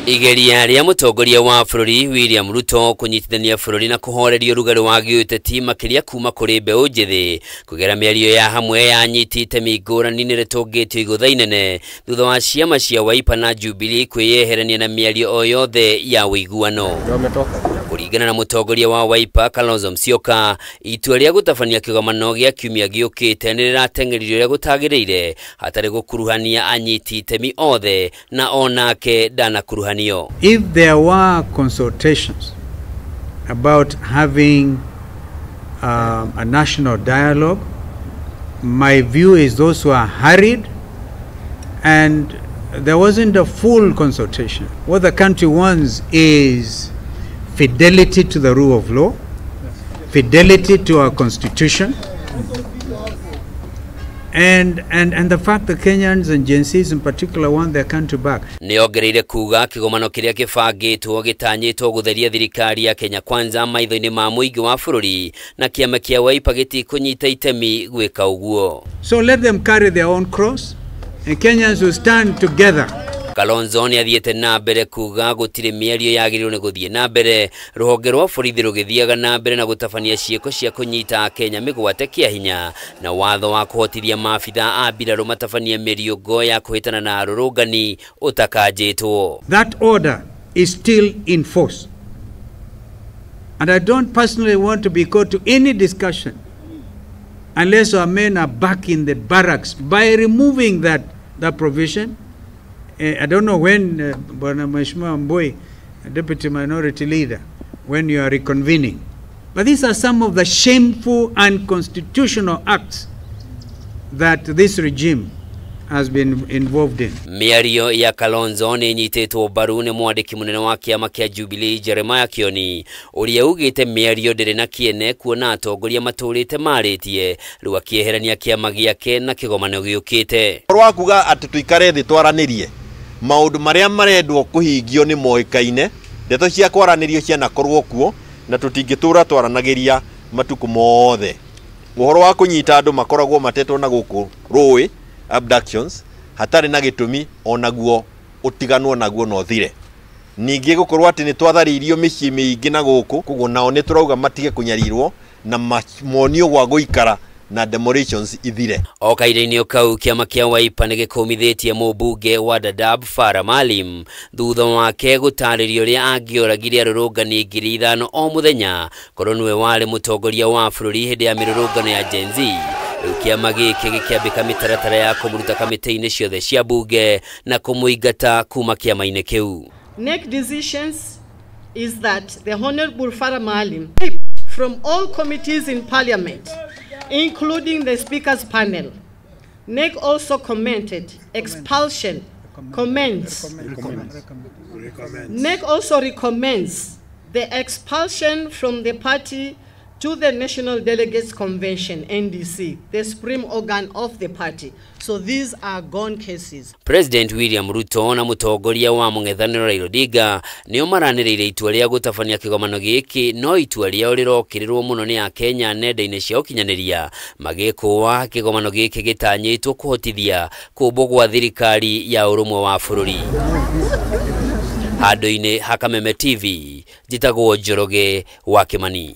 Igeria ria mutongoria wa bururi William Ruto kunyitithania bururi na kuhoreria rugari wa giuteti makiria kuma kuri mbeũ njithi kugera miario ya hamwe ya anyiti itemi ngũrani nĩrĩtũngĩtio igũtha inene thutha wa ciama cia Wiper na Jubilee kwiyeherania na miario o yothe ya wuiguano. Kuringana na mutongoria wa Wiper Kalonzo MUSYOKA, itua ria gutabania kigomano gĩa kiumia giukite nĩrĩrateng'eririo ria gutagĩrĩire hatarĩ gukuruhania anyiti itemi othe na onake ndanakuruhanio. If there were consultations about having a national dialogue, my view is those were hurried and there wasn't a full consultation. What the country wants is fidelity to the rule of law, fidelity to our constitution, and the fact that Kenyans and Gen Zs in particular want their country back. Nĩongereire kuga kigomano kiria kibangĩtwo gĩtanyĩtwo gutheria thirikari ya Kenya Kwanza maitho-inĩ ma mũingĩ wa bũrũri na kiama kia Wiper gĩtikũnyita itemi gwĩka ũguo. So let them carry their own cross and Kenyans will stand together. Kalonzo nĩathiĩte na mbere kuga gũtirĩ mĩario yagĩrĩirwo nĩ gũthiĩ na mbere rũhonge rwa borithi rũgĩthiaga na mbere na gũtabania ciĩko cia kũnyita Kenya mĩgwate kĩa hinya na watho wa kũhotithia maabitha a mbirarũ matabania mĩriũngo ya kũhĩtana na arũrũngani ũtakanjĩtwo. That order is still in force. And I don't personally want to be called to any discussion unless our men are back in the barracks by removing that provision. I don't know when, Bwana Mheshimiwa Mboi, Deputy Minority Leader, when you are reconvening. But these are some of the shameful and unconstitutional acts that this regime has been involved in. Miario ya Kalonzo nĩnyitĩtwo mbaru nĩ mwandĩki mũnene wa kiama kia Jubilee KIONI ũrĩa ugĩte miario ndĩrĩ na KIENE kuona atongoria matũrĩte marĩtie rĩu akĩeherania kiama gĩake na kĩgomano gĩũkĩte. Rwa kuga atĩ tuikare thĩ twaranĩrie maũndũ marĩa marendwo kũhingio nĩ moĩkaine, ndeto cia kwaranĩrio cianakorwo kuo na tũtingĩtũra twaranagĩria matukũ mothe. Ũhoro wa kũnyita andũ makoragwo matetwo na gũkũ rũĩ abductions hatarĩ na gĩtũmi onaguo ũtiganwo naguo no thire. Ningĩ gũkorwo atĩ nĩ twatharĩirio mĩciĩ mĩingĩ na gũkũ koguo nao nĩ tũrauga matige kũnyarirwo na monio gwa gũikara na demolitions ithire. O kaĩra-inĩ kau kiama kia Wiper nĩgĩkũmithĩtie mũmbunge wa Dadaab Farah Maalim thutha wake gũtarĩrio ũrĩa angĩoragire arũrũngani 5,000 o mũthenya korwo nĩwe warĩ mũtongoria wa bũrũri hĩndĩ ya mĩrũrũngano ya Gen Z. Rĩu kiama gĩkĩ gĩkĩambĩka mĩtaratara ya kũmũruta kamĩtĩ-inĩ ciothe cia bunge na kũmũingata kuma kĩama-inĩ kĩu. Next decisions is that the Honorable Farah Maalim from all committees in Parliament, including the Speaker's panel. NEC also commented expulsion, NEC also recommends the expulsion from the party to the National Delegates Convention, NDC, the supreme organ of the party. So these are gone cases. President William Ruto na mutongoria wa mũng'ethanĩro Raila Odinga nĩo maranĩrĩire itua rĩa gũtabania kĩgomano gĩkĩ, no itua rĩao rĩrokĩrĩrwo mũno nĩ Akenya nenda-inĩ cia ũkinyanĩria magĩkũa kĩgomano gĩkĩ gĩtanyĩtwo kũhotithia kũmbwo gwa thirikari ya ũrũmwe wa bũrũri. Handũ-inĩ ha Kameme TV, njĩtagwo Njoroge wa Kimani.